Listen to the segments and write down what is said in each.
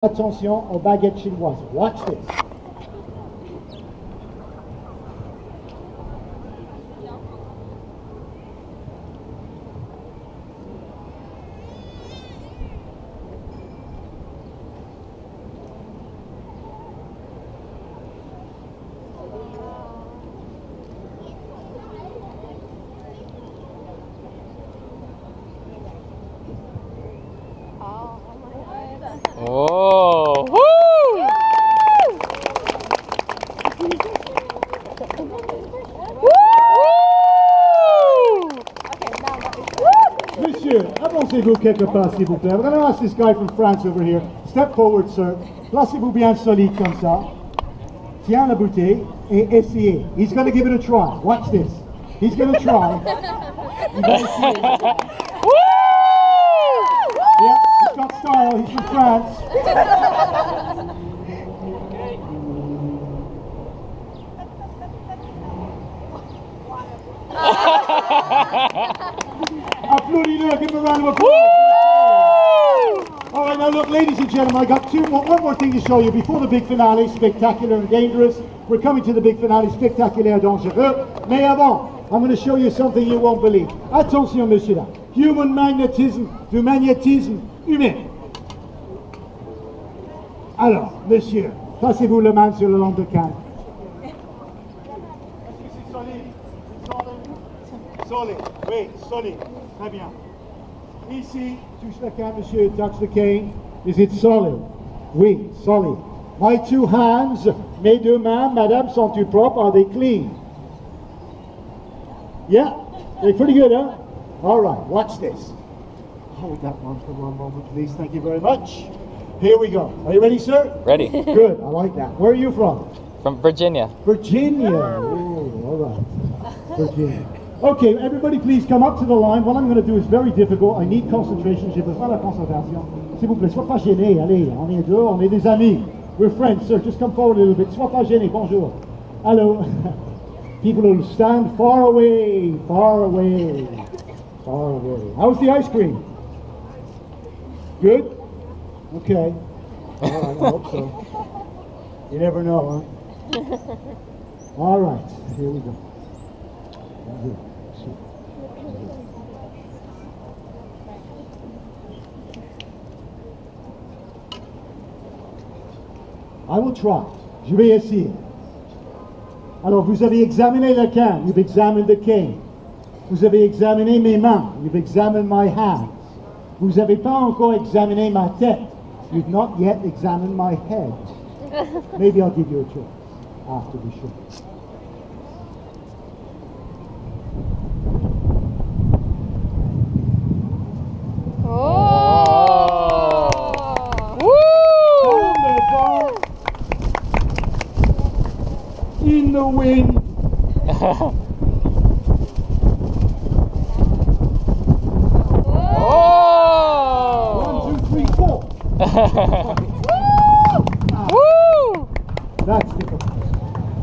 Attention aux baguettes chinoises. Watch this. Oh, woo! Monsieur, avancez-vous quelque part, s'il vous plaît. I'm going to ask this guy from France over here. Step forward, sir. Placez-vous bien solide comme ça. Tiens la bouteille et essayez. He's going to give it a try. Watch this. He's going to try. Il va essayer. Yeah, he's got style. He's from France. Applaudis-le, give him a round of applause. All right, now look, ladies and gentlemen, I got one more thing to show you before the big finale, spectacular and dangerous. We're coming to the big finale, spectaculaire et dangereux. Mais avant, I'm going to show you something you won't believe. Attention, monsieur là. Human magnetism, du magnétisme humain. Alors, monsieur, passez-vous la main sur le long de canne. Est-ce que c'est solide? Solide, oui, solide. Très bien. Ici, touche la canne, monsieur, touch the cane. Is it solid? Oui, solid. My two hands, mes deux mains, madame, sont-ils propres? Are they clean? Yeah, they're pretty good, huh? All right, watch this. Hold that one for one moment, please. Thank you very much. Here we go. Are you ready, sir? Ready. Good, I like that. Where are you from? From Virginia. Virginia. Oh, all right. Virginia. Okay, everybody please come up to the line. What I'm going to do is very difficult. I need concentration. J'ai besoin de la concentration. S'il vous plaît, sois pas gêné. Allez, on est deux, on est des amis. We're friends, sir. Just come forward a little bit. Sois pas gêné. Bonjour. Hello. People who stand far away, far away, far away. How's the ice cream? Good? Okay. All right, I hope so. You never know, huh? All right, here we go. Here. I will try. Je vais essayer. Alors, vous avez examiné la canne. You've examined the cane. Vous avez examiné mes mains. You've examined my hands. Vous n'avez pas encore examiné ma tête. You've not yet examined my head. Maybe I'll give you a choice after we show. In the wind. Oh! 1, 2, 3, 4. Woo! That's difficult.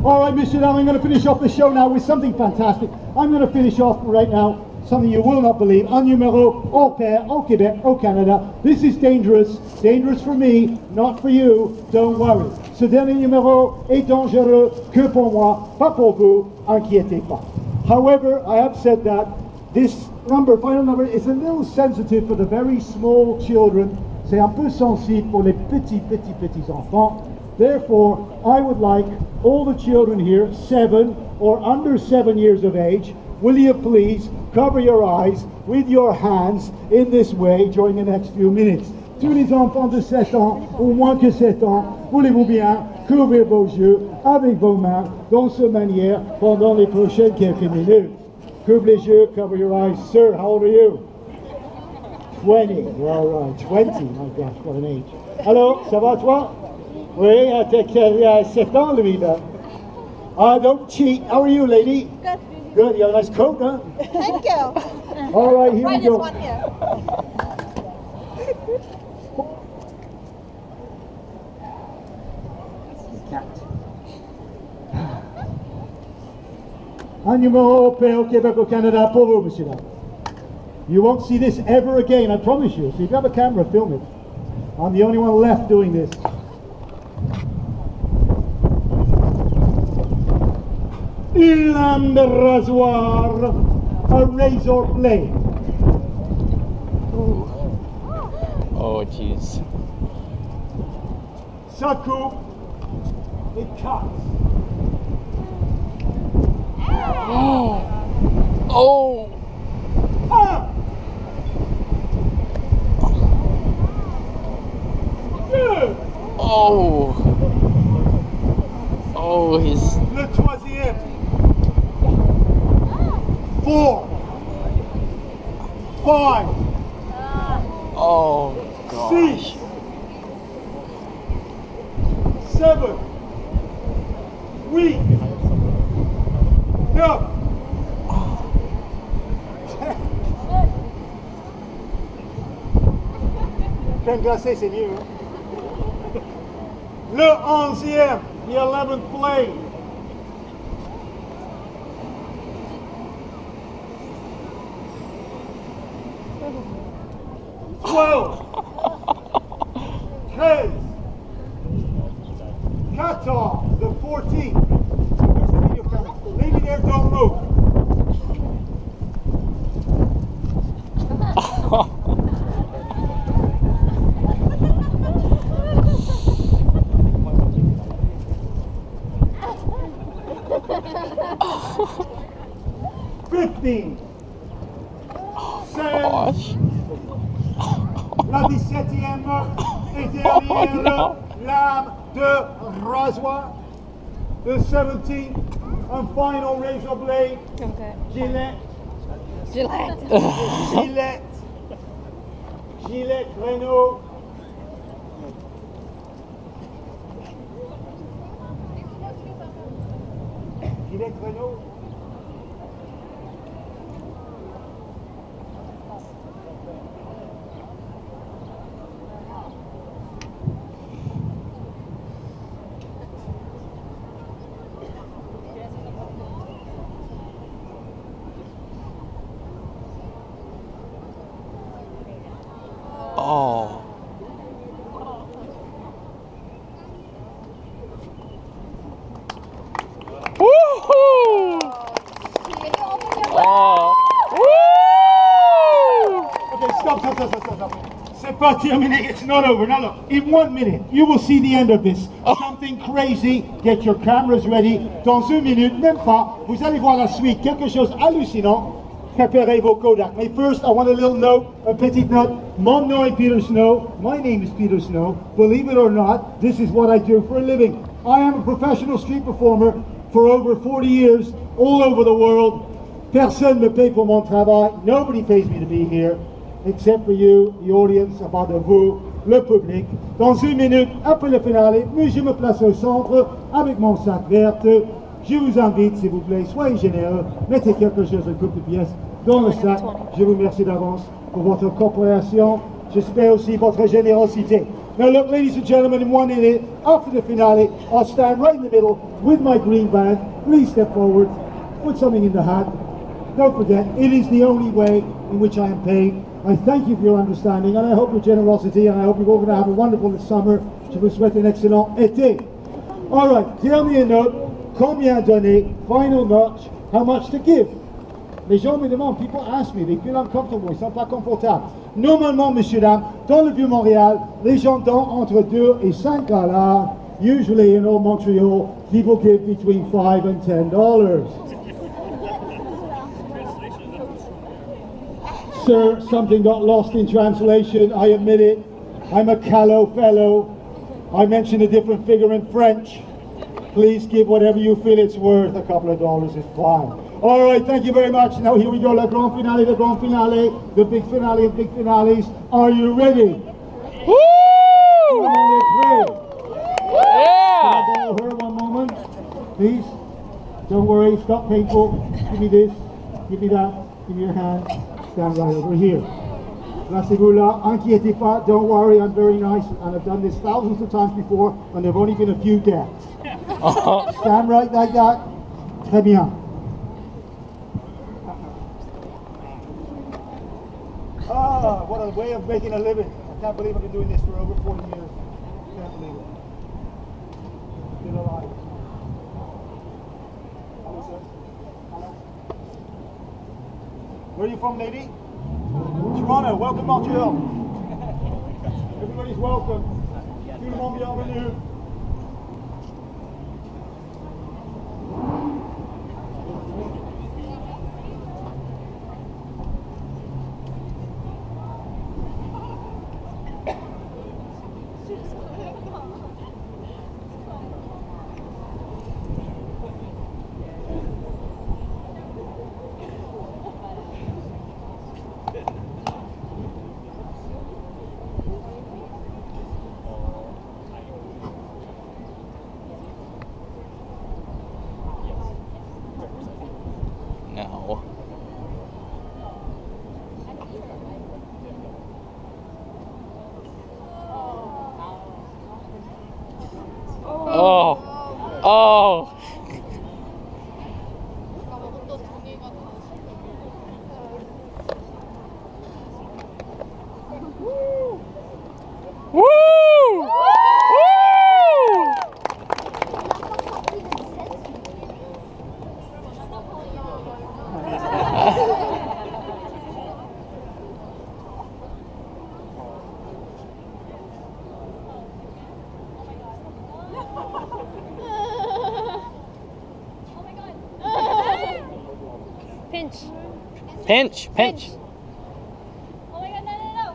All right, Mr. Dam, I'm going to finish off the show now with something fantastic. I'm going to finish off right now something you will not believe. Un numéro au pair, au Québec, au Canada. This is dangerous. Dangerous for me, not for you. Don't worry. Ce dernier numéro est dangereux que pour moi, pas pour vous. Inquiétez pas. However, I have said that this final number, is a little sensitive for the very small children. C'est un peu sensible pour les petits enfants. Therefore, I would like all the children here, 7 or under 7 years of age, will you please cover your eyes with your hands in this way during the next few minutes. Tous les enfants de 7 ans, ou moins que 7 ans, voulez-vous bien couvrir vos yeux avec vos mains dans cette manière pendant les prochaines quelques minutes. Couvre les yeux, cover your eyes. Sir, how old are you? 20. All right, 20. My gosh, what an age. Hello, ça va toi? Oui, il a 7 ans, lui, là. Don't cheat. How are you, lady? Good. Good, you have a nice coat, huh? Thank you. All right, here we go. One here. Un numéro au Québec, au Canada, pour vous, monsieur. You won't see this ever again, I promise you. So if you have a camera, film it. I'm the only one left doing this. Une lame de rasoir, a razor blade. Oh, jeez. Ça coupe, it cuts. Oh! Un, deux, Oh! Oh, he's... le troisième. 4, 5, Oh, gosh. 6, 7, 8, 9, 10. Crème glacée, c'est mieux. Hein? Le 11e, the 11th blade. 12, 13, 14, the 14th. Where's the video camera? Leave it there, don't move. Gosh. La 17e et dernière lame de rasoir. The 17th and final razor blade. Okay. Gillette. Gillette. Gillette. Gillette Renault. Gillette Renault. Oh. Woohoo! Oh. Woo! Okay, stop. C'est pas terminé. It's not over. Now look, in 1 minute, you will see the end of this. Something crazy. Get your cameras ready. Dans 1 minute, même pas, vous allez voir la suite. Quelque chose hallucinant. Préparez vos Kodak. But first, I want a little note, a petite note. Mon nom est Peter Snow. My name is Peter Snow. Believe it or not, this is what I do for a living. I am a professional street performer for over 40 years, all over the world. Personne ne paye pour mon travail. Nobody pays me to be here, except for you, the audience, à part de vous, le public. Dans 1 minute, après le finale, mais je me place au centre avec mon sac vert. Je vous invite, s'il vous plaît, soyez généreux, mettez quelque chose, une coupe de pièces dans le sac. Je vous remercie d'avance pour votre coopération. J'espère aussi votre générosité. Now look, ladies and gentlemen, in 1 minute, after the finale, I'll stand right in the middle with my green band. Please step forward, put something in the hat. Don't forget, it is the only way in which I am paid. I thank you for your understanding, and I hope your generosity, and I hope you're all going to have a wonderful summer. Je vous souhaite un excellent été. All right, dernier note, combien donner, final notch, how much to give. Les gens me demandent, people ask me, they feel uncomfortable, ils sont pas confortables. Normalement, messieurs, dames, dans le Vieux-Montréal, les gens donnent entre 2 et 5 $. Usually in old Montreal, people give between $5 and $10. Sir, something got lost in translation, I admit it. I'm a callow fellow. I mentioned a different figure in French. Please give whatever you feel it's worth. A couple of dollars is fine. All right, thank you very much. Now here we go, the grand finale, the big finale of big finales. Are you ready? Woo! Come on, let's play. Yeah! Can I borrow her 1 moment, please? Don't worry, stop people. Give me this, give me that, give me your hand. Stand right over here. Placez-vous là, inquiétez pas, don't worry, I'm very nice, and I've done this thousands of times before, and there have only been a few deaths. Stand right like that. Très bien. Ah, what a way of making a living. can't believe I've been doing this for over 40 years. Can't believe it. Still alive. Hello, sir. Hello. Where are you from, lady? Toronto. Welcome, Montreal. Everybody's welcome. Tout le monde bienvenue. No. Oh. Oh. Woo! Woo! Pinch. Pinch, pinch. Oh my god, no.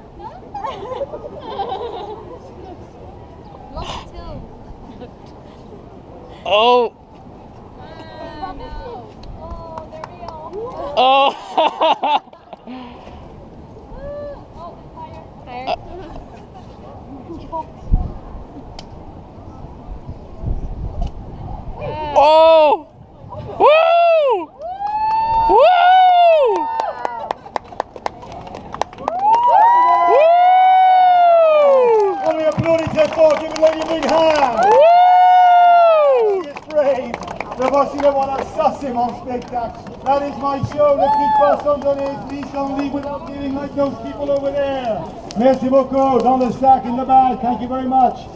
Look too. Oh. No. Oh, there we go. Oh. Oh, higher. Higher. Oh. Woo! Woo! On lui applaudit très fort, give it a big hand. Woo! It's brave. Le voici, le voilà, ça c'est mon spectacle. That is my show. Ne clique pas sans donner, please don't leave without giving like those people over there. Merci beaucoup. Dans le sac, in the bag. Thank you very much.